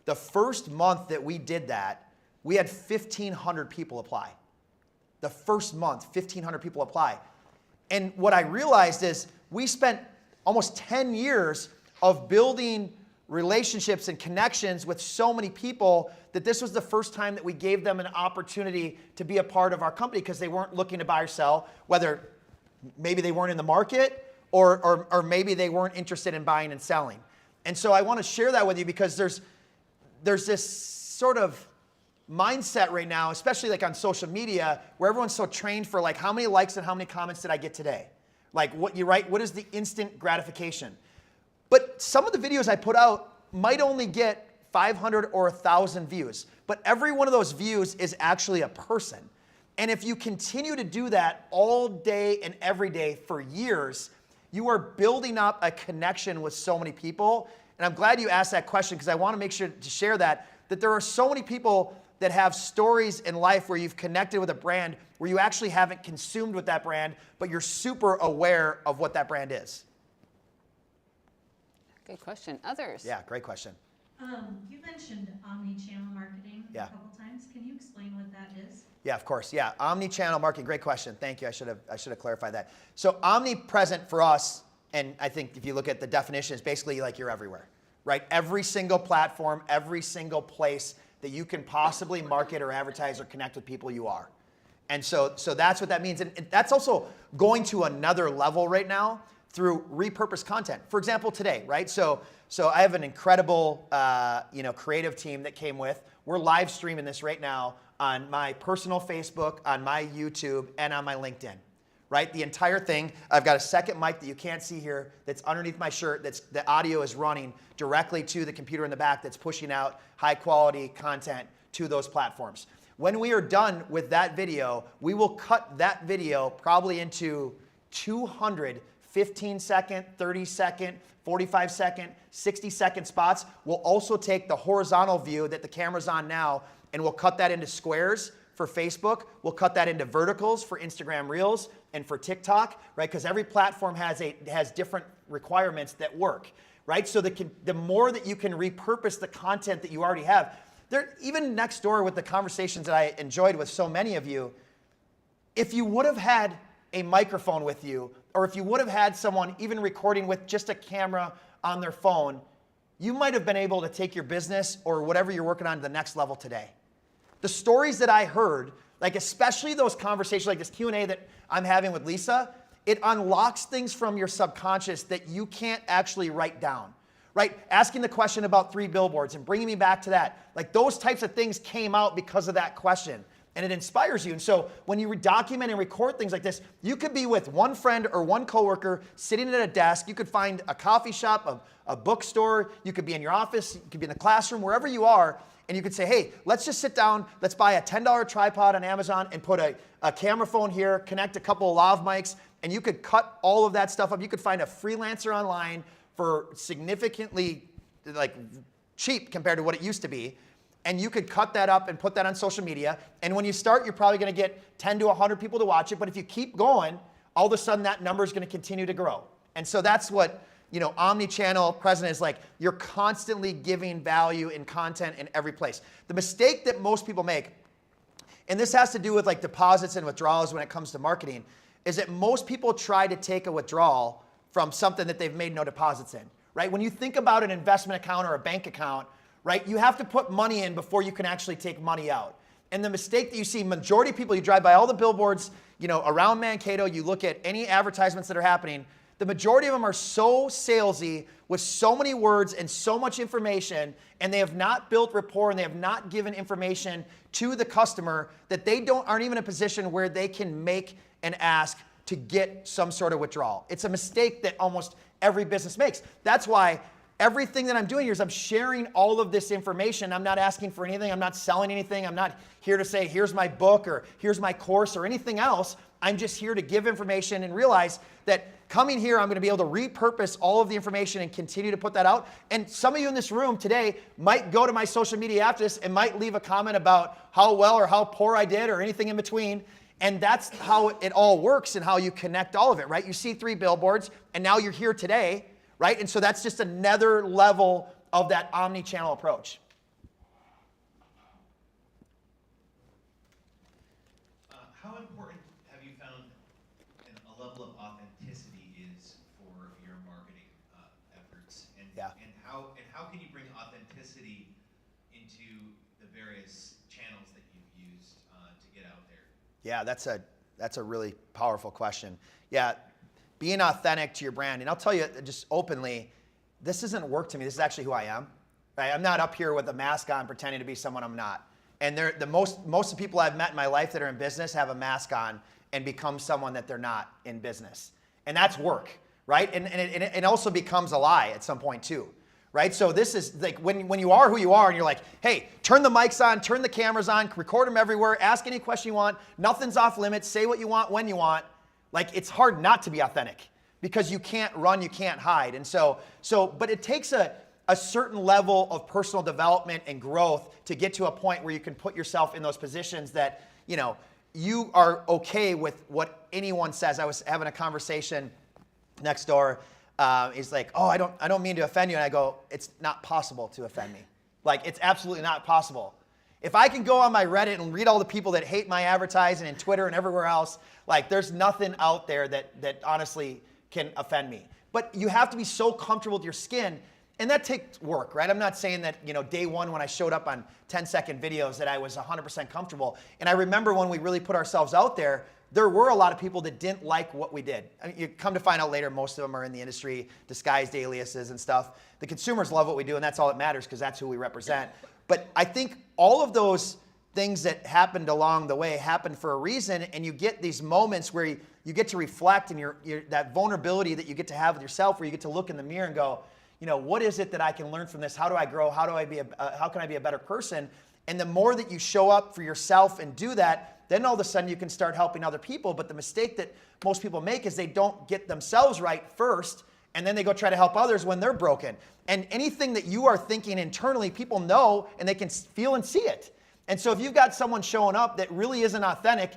The first month that we did that, we had 1,500 people apply. The first month, 1,500 people apply. And what I realized is we spent almost 10 years of building relationships and connections with so many people that this was the first time that we gave them an opportunity to be a part of our company because they weren't looking to buy or sell, whether maybe they weren't in the market or maybe they weren't interested in buying and selling. And so I want to share that with you because there's this sort of mindset right now, especially like on social media, where everyone's so trained for like how many likes and how many comments did I get today? Like what you write, what is the instant gratification? But some of the videos I put out might only get 500 or 1,000 views, but every one of those views is actually a person. And if you continue to do that all day and every day for years, you are building up a connection with so many people. And I'm glad you asked that question because I want to make sure to share that there are so many people that have stories in life where you've connected with a brand where you actually haven't consumed with that brand, but you're super aware of what that brand is. Good question. Others? Yeah, great question. You mentioned omni-channel marketing Yeah. a couple times. Can you explain what that is? Yeah, of course. Yeah, omni-channel marketing. Great question. Thank you. I should have clarified that. So omnipresent for us, and I think if you look at the definition, is basically like you're everywhere, right? Every single platform, every single place that you can possibly market or advertise or connect with people, you are. And so that's what that means. And that's also going to another level right now through repurposed content. For example, today, right? So I have an incredible, creative team that came with. We're live streaming this right now on my personal Facebook, on my YouTube, and on my LinkedIn, right? The entire thing. I've got a second mic that you can't see here that's underneath my shirt. The audio is running directly to the computer in the back that's pushing out high quality content to those platforms. When we are done with that video, we will cut that video probably into 200 15-second, 30-second, 45-second, 60-second spots. We'll also take the horizontal view that the camera's on now, and we'll cut that into squares for Facebook. We'll cut that into verticals for Instagram Reels and for TikTok, right? Because every platform has different requirements that work, right? So the more that you can repurpose the content that you already have, even next door with the conversations that I enjoyed with so many of you, if you would have had a microphone with you, or if you would have had someone even recording with just a camera on their phone, you might have been able to take your business or whatever you're working on to the next level today. The stories that I heard, like especially those conversations like this Q&A that I'm having with Lisa, it unlocks things from your subconscious that you can't actually write down, right? Asking the question about 3 billboards and bringing me back to that, like those types of things came out because of that question. And it inspires you. And so when you document and record things like this, you could be with one friend or one coworker sitting at a desk. You could find a coffee shop, a bookstore. You could be in your office. You could be in the classroom, wherever you are. And you could say, hey, let's just sit down. Let's buy a $10 tripod on Amazon and put a camera phone here, connect a couple of lav mics, and you could cut all of that stuff up. You could find a freelancer online for significantly cheap compared to what it used to be. And you could cut that up and put that on social media. And when you start, you're probably going to get 10 to 100 people to watch it. But if you keep going, all of a sudden that number is going to continue to grow. And so that's what, omni-channel present is like. You're constantly giving value in content in every place. The mistake that most people make, and this has to do with like deposits and withdrawals when it comes to marketing, is that most people try to take a withdrawal from something that they've made no deposits in, right? When you think about an investment account or a bank account, right? You have to put money in before you can actually take money out. And the mistake that you see, majority of people, you drive by all the billboards, around Mankato, you look at any advertisements that are happening, the majority of them are so salesy with so many words and so much information, and they have not built rapport and they have not given information to the customer that they aren't even in a position where they can make an ask to get some sort of withdrawal. It's a mistake that almost every business makes. That's why everything that I'm doing here is I'm sharing all of this information. I'm not asking for anything. I'm not selling anything. I'm not here to say, here's my book or here's my course or anything else. I'm just here to give information and realize that coming here, I'm going to be able to repurpose all of the information and continue to put that out. And some of you in this room today might go to my social media after this and might leave a comment about how well or how poor I did or anything in between. And that's how it all works and how you connect all of it, right? You see 3 billboards and now you're here today. Right? And so that's just another level of that omni-channel approach. How important have you found a level of authenticity is for your marketing efforts? And how can you bring authenticity into the various channels that you've used to get out there? Yeah, that's a really powerful question. Yeah. Being authentic to your brand. And I'll tell you just openly, this doesn't work to me. This is actually who I am. Right? I'm not up here with a mask on pretending to be someone I'm not. And most of the people I've met in my life that are in business have a mask on and become someone that they're not in business. And that's work, right? And it also becomes a lie at some point too, right? So this is like when you are who you are and you're like, hey, turn the mics on, turn the cameras on, record them everywhere, ask any question you want, nothing's off limits, say what you want when you want. Like, it's hard not to be authentic because you can't run, you can't hide. And but it takes a certain level of personal development and growth to get to a point where you can put yourself in those positions that, you are okay with what anyone says. I was having a conversation next door. He's like, oh, I don't mean to offend you. And I go, it's not possible to offend me. Like, it's absolutely not possible. If I can go on my Reddit and read all the people that hate my advertising and Twitter and everywhere else, like there's nothing out there that honestly can offend me. But you have to be so comfortable with your skin, and that takes work, right? I'm not saying that, day one when I showed up on 10-second videos that I was 100% comfortable. And I remember when we really put ourselves out there, there were a lot of people that didn't like what we did. I mean, you come to find out later, most of them are in the industry, disguised aliases and stuff. The consumers love what we do, and that's all that matters because that's who we represent. But I think all of those things that happened along the way happened for a reason, and you get these moments where you get to reflect, and that vulnerability that you get to have with yourself, where you get to look in the mirror and go, what is it that I can learn from this? How do I grow? How can I be a better person? And the more that you show up for yourself and do that, then all of a sudden you can start helping other people. But the mistake that most people make is they don't get themselves right first, and then they go try to help others when they're broken. And anything that you are thinking internally, people know, and they can feel and see it. And so if you've got someone showing up that really isn't authentic,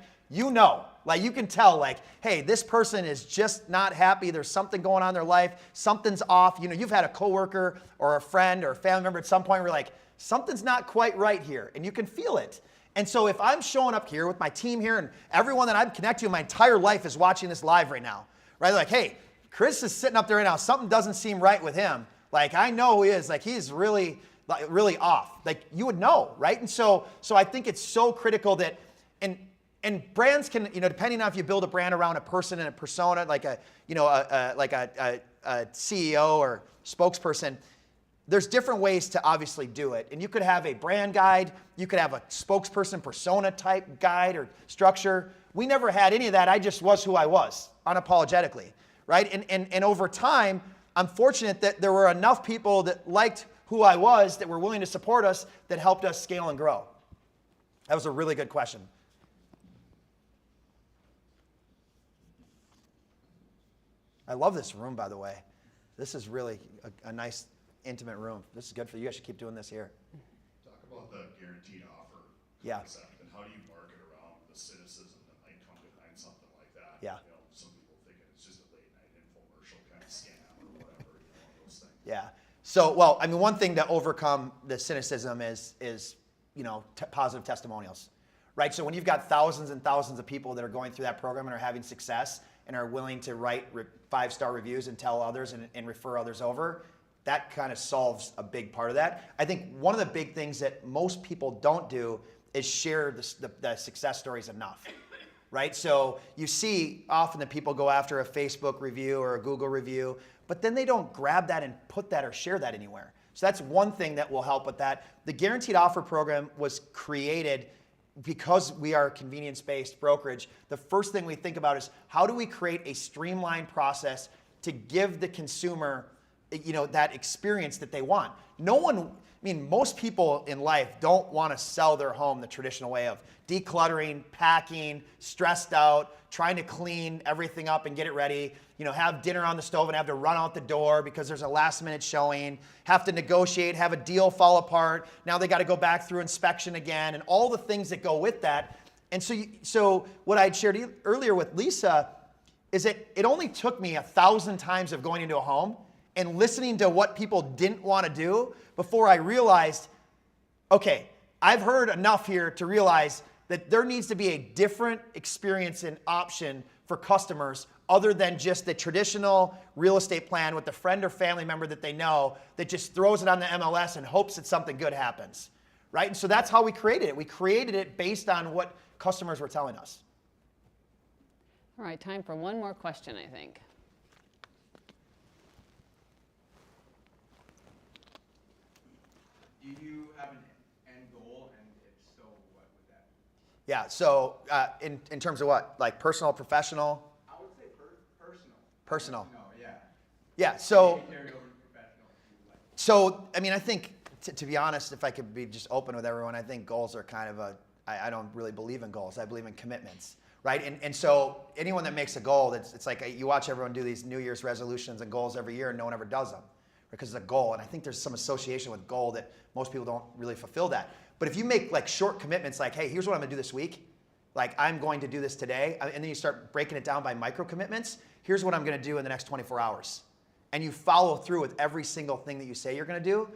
like you can tell, like, hey, this person is just not happy. There's something going on in their life. Something's off. You've had a coworker or a friend or a family member at some point where you're like, something's not quite right here, and you can feel it. And so if I'm showing up here with my team here, and everyone that I'm connected to my entire life is watching this live right now, right? Like, hey, Kris is sitting up there right now. Something doesn't seem right with him. Like, I know who he is. Like, he's really off. Like, you would know, right? And so I think it's so critical that, and brands can, depending on if you build a brand around a person and a persona, like a CEO or spokesperson, there's different ways to obviously do it. And you could have a brand guide. You could have a spokesperson persona type guide or structure. We never had any of that. I just was who I was, unapologetically, right? And over time, I'm fortunate that there were enough people that liked who I was, that were willing to support us, that helped us scale and grow. That was a really good question. I love this room, by the way. This is really a nice, intimate room. This is good for you. You guys should keep doing this here. Talk about the guaranteed offer concept, and how do you market around the cynicism that might come behind something like that? Yeah. Some people thinking it's just a late night infomercial kind of scam or whatever, those things. Yeah. So, well, I mean, one thing to overcome the cynicism is positive testimonials, right? So when you've got thousands and thousands of people that are going through that program and are having success and are willing to write 5-star reviews and tell others and refer others over, that kind of solves a big part of that. I think one of the big things that most people don't do is share the success stories enough, right? So you see often that people go after a Facebook review or a Google review, but then they don't grab that and put that or share that anywhere. So that's one thing that will help with that. The Guaranteed Offer program was created because we are a convenience-based brokerage. The first thing we think about is how do we create a streamlined process to give the consumer that experience that they want. Most people in life don't want to sell their home the traditional way of decluttering, packing, stressed out, trying to clean everything up and get it ready, have dinner on the stove and have to run out the door because there's a last minute showing, have to negotiate, have a deal fall apart. Now they got to go back through inspection again and all the things that go with that. And so what I'd shared earlier with Lisa is that it only took me 1,000 times of going into a home and listening to what people didn't want to do before I realized, okay, I've heard enough here to realize that there needs to be a different experience and option for customers other than just the traditional real estate plan with the friend or family member that they know that just throws it on the MLS and hopes that something good happens, right? And so that's how we created it. We created it based on what customers were telling us. All right, time for one more question, I think. Do you have an end goal, and if so, what would that be? Yeah, so in terms of what? Like personal, professional? I would say personal. Personal. No, yeah. Yeah, so, Maybe carry over to professional if you like. so I mean, I think, to be honest, if I could be just open with everyone, I think goals are kind of I don't really believe in goals. I believe in commitments, right? And so anyone that makes a goal, it's like you watch everyone do these New Year's resolutions and goals every year and no one ever does them because it's a goal. And I think there's some association with goal that most people don't really fulfill that. But if you make like short commitments like, hey, here's what I'm gonna do this week. Like I'm going to do this today. And then you start breaking it down by micro commitments. Here's what I'm gonna do in the next 24 hours. And you follow through with every single thing that you say you're gonna do.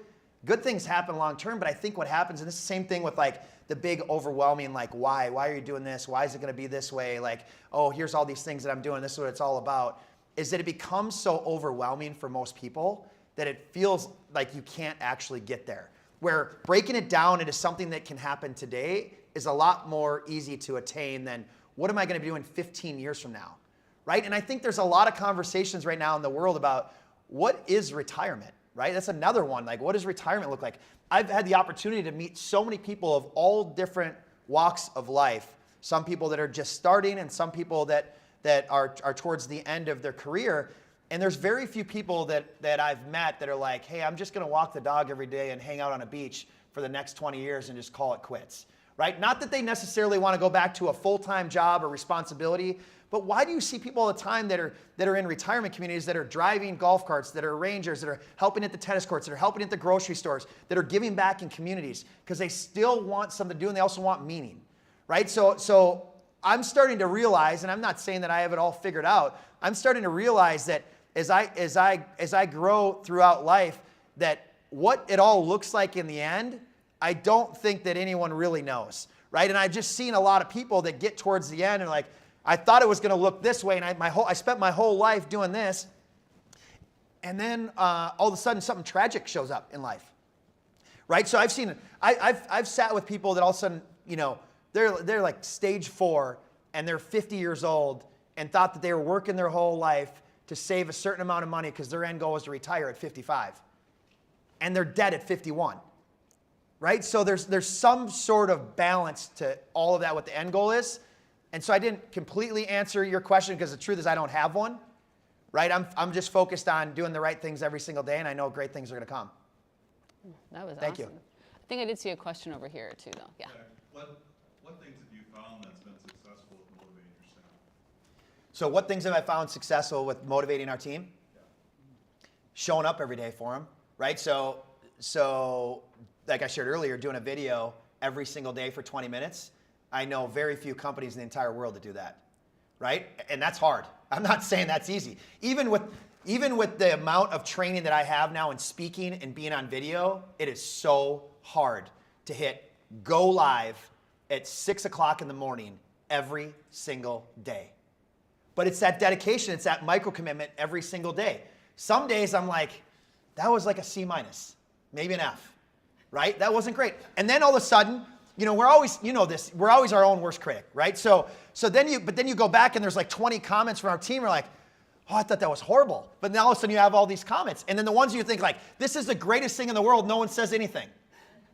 Good things happen long term, but I think what happens, and this is the same thing with like the big overwhelming, like why are you doing this? Why is it gonna be this way? Like, oh, here's all these things that I'm doing. This is what it's all about. Is that it becomes so overwhelming for most people that it feels like you can't actually get there. Where breaking it down into something that can happen today is a lot more easy to attain than what am I going to be doing 15 years from now, right? And I think there's a lot of conversations right now in the world about what is retirement, right? That's another one. Like, what does retirement look like? I've had the opportunity to meet so many people of all different walks of life. Some people that are just starting and some people that are towards the end of their career. And there's very few people that I've met that are like, hey, I'm just going to walk the dog every day and hang out on a beach for the next 20 years and just call it quits, right? Not that they necessarily want to go back to a full-time job or responsibility, but why do you see people all the time that are in retirement communities that are driving golf carts, that are rangers, that are helping at the tennis courts, that are helping at the grocery stores, that are giving back in communities because they still want something to do and they also want meaning, right? So I'm starting to realize, and I'm not saying that I have it all figured out, I'm starting to realize that as I grow throughout life, that what it all looks like in the end, I don't think that anyone really knows, right? And I've just seen a lot of people that get towards the end and like, I thought it was going to look this way, and I spent my whole life doing this, and then all of a sudden something tragic shows up in life, right? So I've sat with people that all of a sudden, you know, they're like stage 4, and they're 50 years old, and thought that they were working their whole life to save a certain amount of money because their end goal was to retire at 55, and they're dead at 51, right? So there's some sort of balance to all of that, what the end goal is. And so I didn't completely answer your question because the truth is I don't have one, right? I'm just focused on doing the right things every single day, and I know great things are going to come. That was Thank you. I think I did see a question over here too, though. Yeah. What things have you found that's been successful with motivating your staff? So what things have I found successful with motivating our team? Yeah. Showing up every day for them, right? So like I shared earlier, doing a video every single day for 20 minutes. I know very few companies in the entire world that do that, right? And that's hard. I'm not saying that's easy. Even with the amount of training that I have now in speaking and being on video, it is so hard to hit go live at 6 o'clock in the morning every single day. But it's that dedication, it's that micro commitment every single day. Some days I'm like, that was like a C-, maybe an F, right? That wasn't great. And then all of a sudden, you know, we're always, you know this, we're always our own worst critic, right? So then you go back and there's like 20 comments from our team. We're like, oh, I thought that was horrible. But then all of a sudden you have all these comments. And then the ones you think like, this is the greatest thing in the world, no one says anything,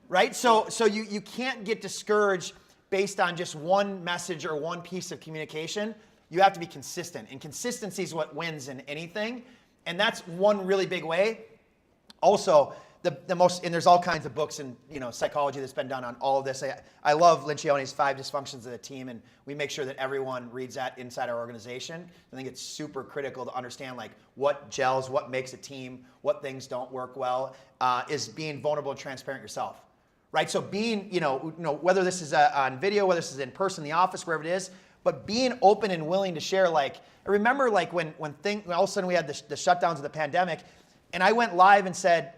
right? So you can't get discouraged based on just one message or one piece of communication. You have to be consistent. And consistency is what wins in anything. And that's one really big way. Also, the most, and there's all kinds of books and, you know, psychology that's been done on all of this. I love Lencioni's 5 Dysfunctions of the Team, and we make sure that everyone reads that inside our organization. I think it's super critical to understand like what gels, what makes a team, what things don't work well, is being vulnerable and transparent yourself, right? So being, you know, whether this is on video, whether this is in person, in the office, wherever it is, but being open and willing to share. Like, I remember like when all of a sudden we had the shutdowns of the pandemic, and I went live and said,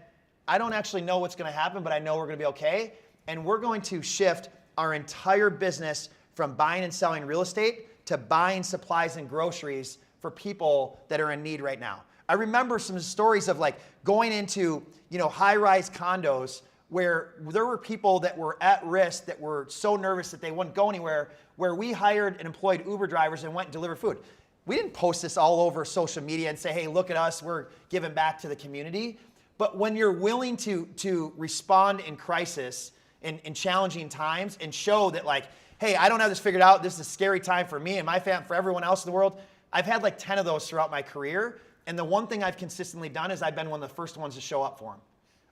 I don't actually know what's going to happen, but I know we're going to be okay. And we're going to shift our entire business from buying and selling real estate to buying supplies and groceries for people that are in need right now. I remember some stories of like going into, you know, high-rise condos where there were people that were at risk, that were so nervous that they wouldn't go anywhere, where we hired and employed Uber drivers and went and delivered food. We didn't post this all over social media and say, hey, look at us, we're giving back to the community. But when you're willing to respond in crisis, in challenging times, and show that like, hey, I don't have this figured out, this is a scary time for me and my family, for everyone else in the world. I've had like 10 of those throughout my career, and the one thing I've consistently done is I've been one of the first ones to show up for them.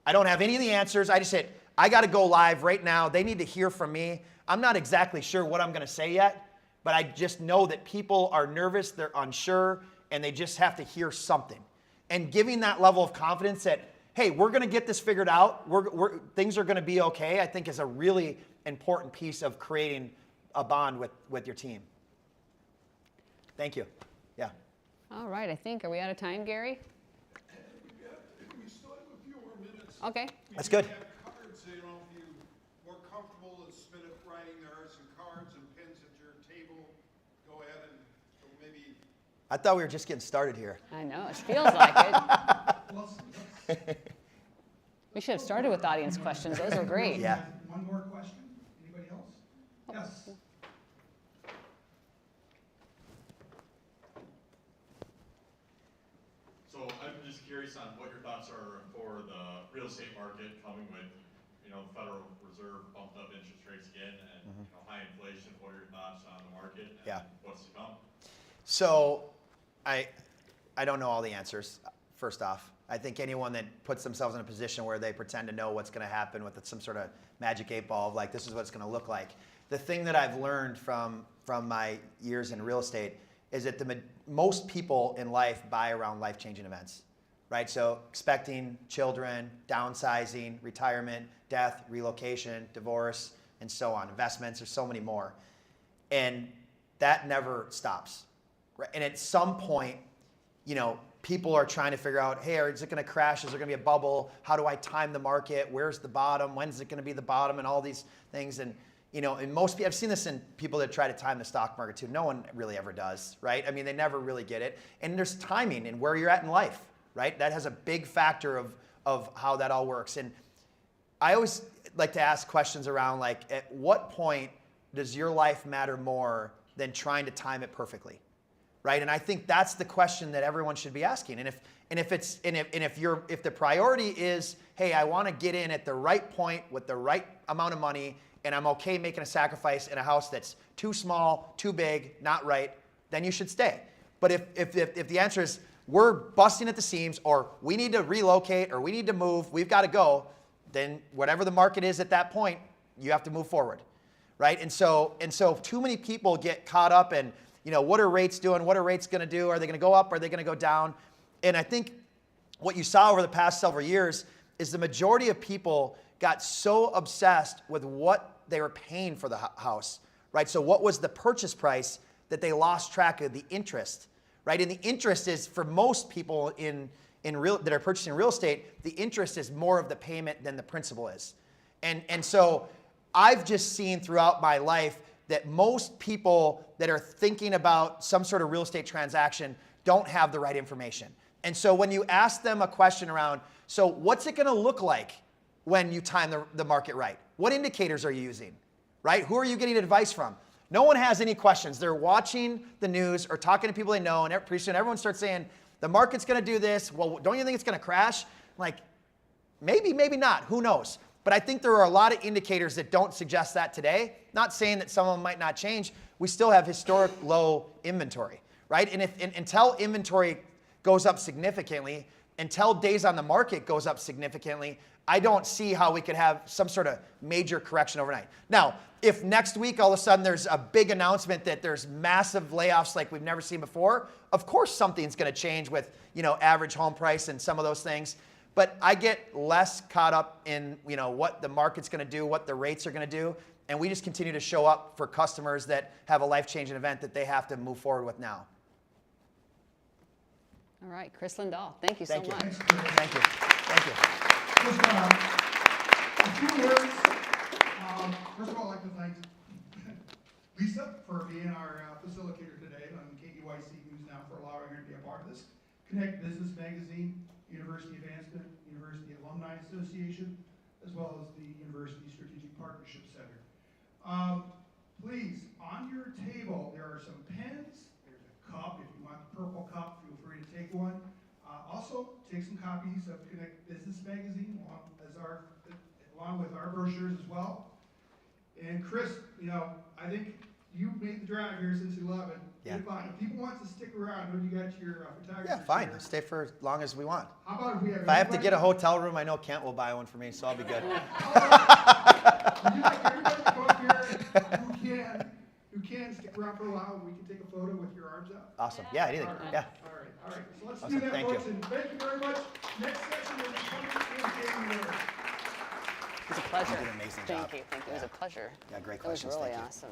I don't have any of the answers. I just said, I got to go live right now. They need to hear from me. I'm not exactly sure what I'm going to say yet, but I just know that people are nervous, they're unsure, and they just have to hear something. And giving that level of confidence that, hey, we're going to get this figured out, things are going to be okay, I think is a really important piece of creating a bond with your team. Thank you. Yeah. All right, I think, are we out of time, Gary? We still have a few more minutes. Okay. That's good. We have cards, you know, if you're more comfortable than spin it writing, there are some cards and pens at your table. Go ahead and so maybe. I thought we were just getting started here. I know, it feels like it. We should have started with audience questions. Those were great. Yeah. One more question. Anybody else? Yes. curious on what your thoughts are for the real estate market coming with, the Federal Reserve bumped up interest rates again and high inflation. What are your thoughts on the market and what's to come? So I don't know all the answers, first off. I think anyone that puts themselves in a position where they pretend to know what's going to happen with some sort of magic 8-ball of like, this is what it's going to look like. The thing that I've learned from my years in real estate is that most people in life buy around life-changing events, right? So expecting children, downsizing, retirement, death, relocation, divorce, and so on. Investments, there's so many more. And that never stops. Right? And at some point, people are trying to figure out, hey, is it going to crash? Is there going to be a bubble? How do I time the market? Where's the bottom? When's it going to be the bottom? And all these things. And and most people, I've seen this in people that try to time the stock market too. No one really ever does, right? I mean, they never really get it. And there's timing and where you're at in life, right? That has a big factor of how that all works. And I always like to ask questions around like, at what point does your life matter more than trying to time it perfectly, right? And I think that's the question that everyone should be asking. And if the priority is, hey, I want to get in at the right point with the right amount of money, and I'm okay making a sacrifice in a house that's too small, too big, not right, then you should stay. But if the answer is we're busting at the seams, or we need to relocate, or we need to move, we've got to go, then whatever the market is at that point, you have to move forward, right? And so too many people get caught up in, what are rates doing? What are rates going to do? Are they going to go up? Are they going to go down? And I think what you saw over the past several years is the majority of people got so obsessed with what they were paying for the house, right? So what was the purchase price that they lost track of the interest, right? And the interest is, for most people that are purchasing real estate, the interest is more of the payment than the principal is. And so I've just seen throughout my life that most people that are thinking about some sort of real estate transaction don't have the right information. And so when you ask them a question around, so what's it going to look like when you time the market right? What indicators are you using, right? Who are you getting advice from? No one has any questions. They're watching the news or talking to people they know, and pretty soon everyone starts saying, the market's going to do this. Well, don't you think it's going to crash? Like, maybe, maybe not. Who knows? But I think there are a lot of indicators that don't suggest that today. Not saying that some of them might not change. We still have historic low inventory, right? And until inventory goes up significantly, until days on the market goes up significantly, I don't see how we could have some sort of major correction overnight. Now, if next week all of a sudden there's a big announcement that there's massive layoffs like we've never seen before, of course something's going to change with, average home price and some of those things. But I get less caught up in, what the market's going to do, what the rates are going to do, and we just continue to show up for customers that have a life-changing event that they have to move forward with now. All right, Kris Lindahl, thank you so much. Thank you. Thank you. Just a few words. First of all, I'd like to thank Lisa for being our facilitator today on KEYC News Now, for allowing her to be a part of this. Connect Business Magazine, University Advancement, University Alumni Association, as well as the University Strategic Partnership Center. Please, on your table, there are some pens. There's a cup. If you want the purple cup, feel free to take one. Also, take some copies of Connect Business Magazine along with our brochures as well. And Kris, I think you made the drive here since 11. Yeah. If people want to stick around when you got your photography. Yeah, fine. I'll stay for as long as we want. How about if I have to get a hotel room, I know Kent will buy one for me, so I'll be good. Would you like everybody to come up here who can stick around for a while, and we can take a photo with your arms out? Awesome. Yeah, anything. All right. Yeah. All right. So let's Awesome. do that, Thank folks. you. And thank you very much. Next session is coming in January. It was a pleasure. You did an amazing job. Thank you. It was a pleasure. Yeah, great It was questions. really Thank you. awesome.